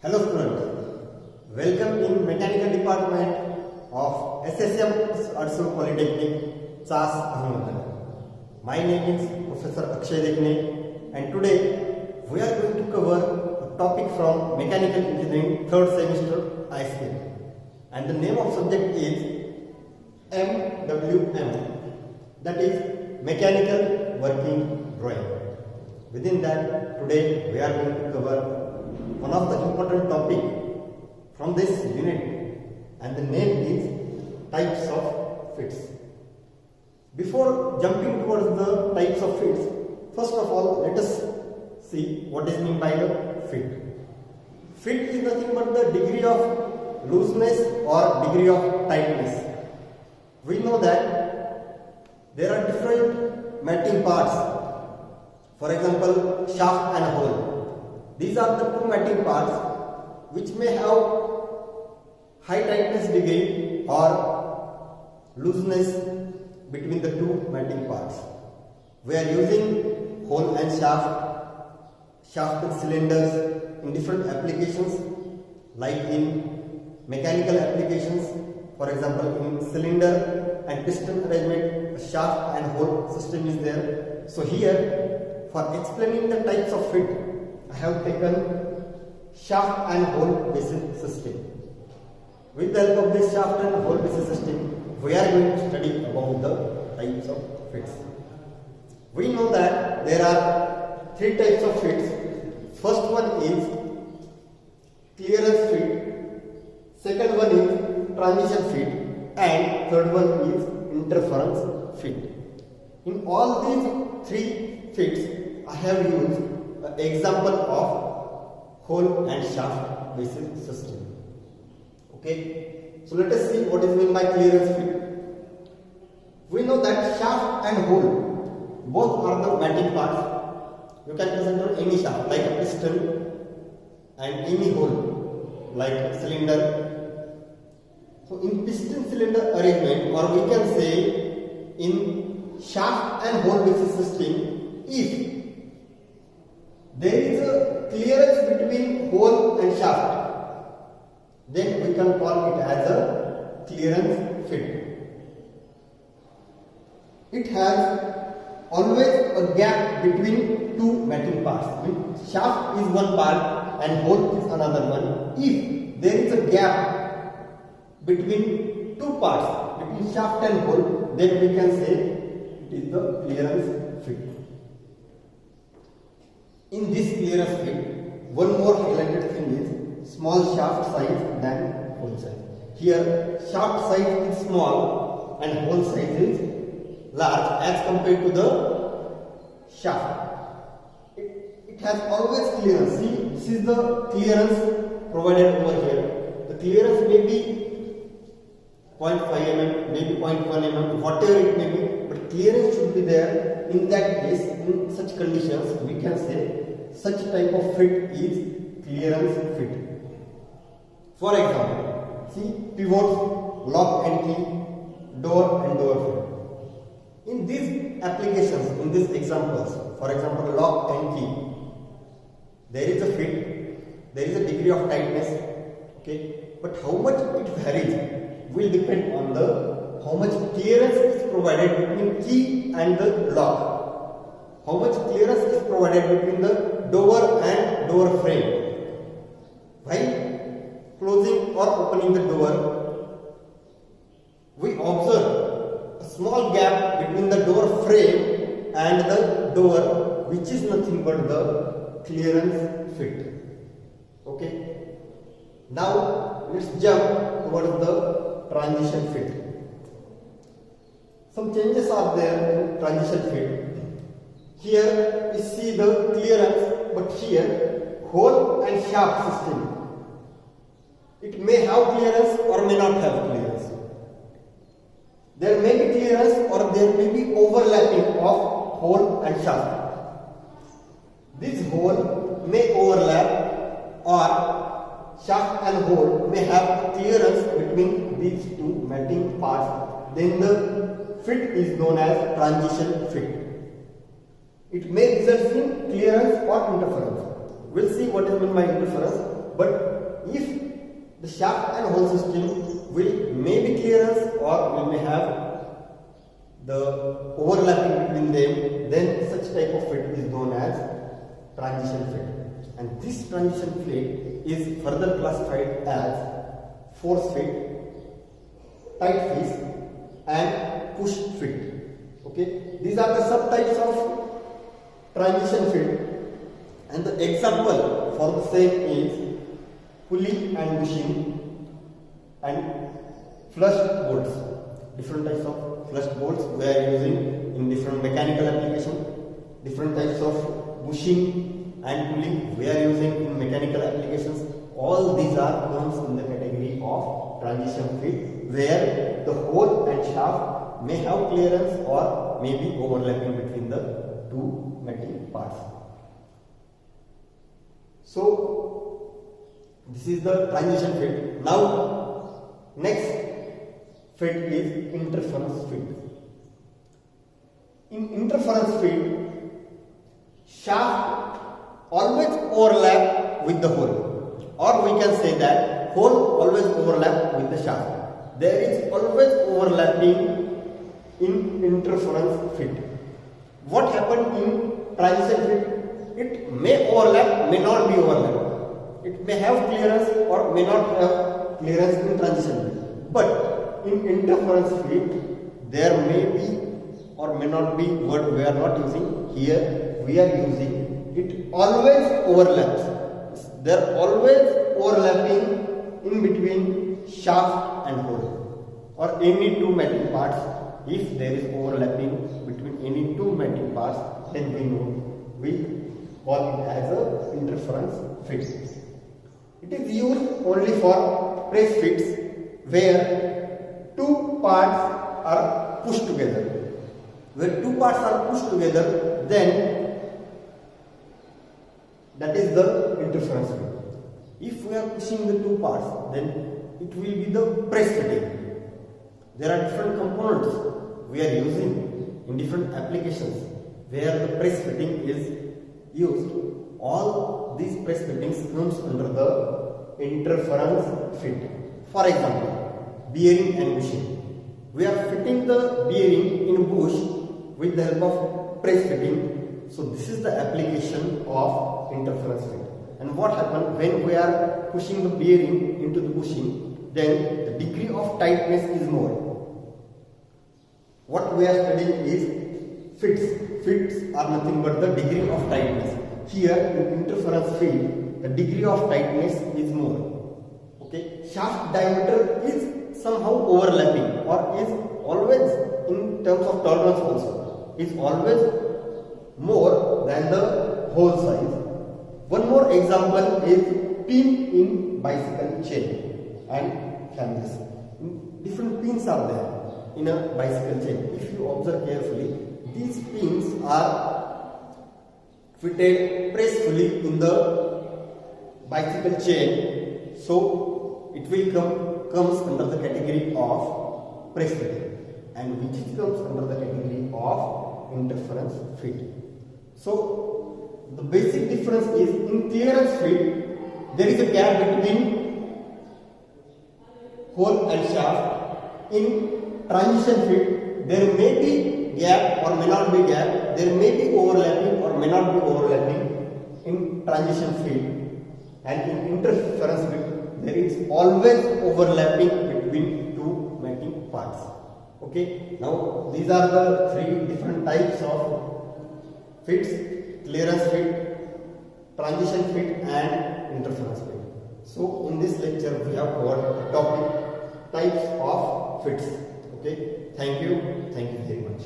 Hello students, welcome in mechanical department of SSM Artsur Polytechnic, SAS Ahmednagar. My name is Professor Akshay Dekne and today we are going to cover a topic from Mechanical Engineering 3rd semester ISK and the name of subject is MWM, that is Mechanical Working Drawing. Within that, today we are going to cover one of the important topic from this unit and the name is types of fits. Before jumping towards the types of fits, first of all let us see what is meant by the fit. Fit is nothing but the degree of looseness or degree of tightness. We know that there are different matting parts. For example, shaft and hole. These are the two matting parts which may have high tightness degree or looseness between the two matting parts. We are using hole and shaft and cylinders in different applications, like in mechanical applications. For example, in cylinder and piston arrangement, a shaft and hole system is there. So here, for explaining the types of fit, I have taken shaft and hole basis system. With the help of this shaft and hole basis system, we are going to study about the types of fits. We know that there are three types of fits. First one is clearance fit, second one is transition fit, and third one is interference fit. In all these three fits, I have used an example of hole and shaft basis system. Okay, so let us see what is meant by clearance fit. We know that shaft and hole both are the matting parts. You can consider any shaft like a piston and any hole like a cylinder. So in piston cylinder arrangement, or we can say in shaft and hole basis system, if there is a clearance between hole and shaft, then we can call it as a clearance fit. It has always a gap between two matting parts. Shaft is one part and hole is another one. If there is a gap between two parts, between shaft and hole, then we can say it is the clearance fit. In this clearance fit, one more highlighted thing is small shaft size than hole size. Here, shaft size is small and hole size is large as compared to the shaft. It has always clearance. See, this is the clearance provided over here. The clearance may be 0.5 mm, maybe 0.1 mm, whatever it may be, but clearance should be there. In that case, in such conditions, we can say such type of fit is clearance fit. For example, see pivots, lock and key, door and door fit. In these applications, in these examples, for example lock and key, there is a fit, there is a degree of tightness, okay, but how much it varies will depend on the how much clearance is provided between key and the lock, how much clearance is provided between the door and door frame. While closing or opening the door, we observe a small gap between the door frame and the door, which is nothing but the clearance fit. Okay. Now let's jump towards the transition fit. Some changes are there in transition fit. Here we see the clearance, but here hole and shaft system, it may have clearance or may not have clearance. There may be clearance or there may be overlapping of hole and shaft. This hole may overlap or shaft and hole may have clearance between these two matting parts. Then the fit is known as transition fit. It may result in clearance or interference. We'll see what is meant by interference, but if the shaft and hole system will maybe clearance or we may have the overlapping between them, then such type of fit is known as transition fit. And this transition fit is further classified as force fit, tight fit and push fit. Okay, these are the subtypes of transition fit, and the example for the same is pulley and bushing and flush bolts. Different types of flush bolts we are using in different mechanical applications. Different types of bushing and pulley we are using in mechanical applications. All these are comes in the category of transition fit, where the hole and shaft may have clearance or may be overlapping between the two metal parts. So this is the transition fit. Now next fit is interference fit. In interference fit, shaft always overlap with the hole, or we can say that hole always overlap with the shaft. There is always overlapping in interference fit. What happened in transition fit? It may overlap, may not be overlap. It may have clearance or may not have clearance in transition fit. But in interference fit, there may be or may not be word we are not using here. We are using it always overlaps. There are always overlapping in between shaft and hole or any two metal parts. If there is overlapping between any two metal parts, then we call it as a interference fit. It is used only for press fits where two parts are pushed together. Where two parts are pushed together, then that is the interference fit. If we are pushing the two parts, then it will be the press fitting. There are different components we are using in different applications where the press fitting is used. All these press fittings comes under the interference fit. For example, bearing and bushing. We are fitting the bearing in bush with the help of press fitting. So this is the application of interference fit. And what happens when we are pushing the bearing into the bushing, then the degree of tightness is more. What we are studying is fits. Fits are nothing but the degree of tightness. Here in interference field, the degree of tightness is more. Okay, shaft diameter is somehow overlapping or is always in terms of tolerance also is always more than the hole size. One more example is pin in bicycle chain and cameras. Different pins are there in a bicycle chain. If you observe carefully, these pins are fitted pressfully in the bicycle chain, so it will comes under the category of press fitting, and which comes under the category of interference fit. So the basic difference is in clearance fit there is a gap between hole and shaft. In transition fit there may be gap or may not be gap, there may be overlapping or may not be overlapping in transition fit, and in interference fit there is always overlapping between two metal parts. Okay, now these are the three different types of fits: clearance fit, transition fit and interference fit. So in this lecture we have covered the topic types of fits. Okay, thank you very much.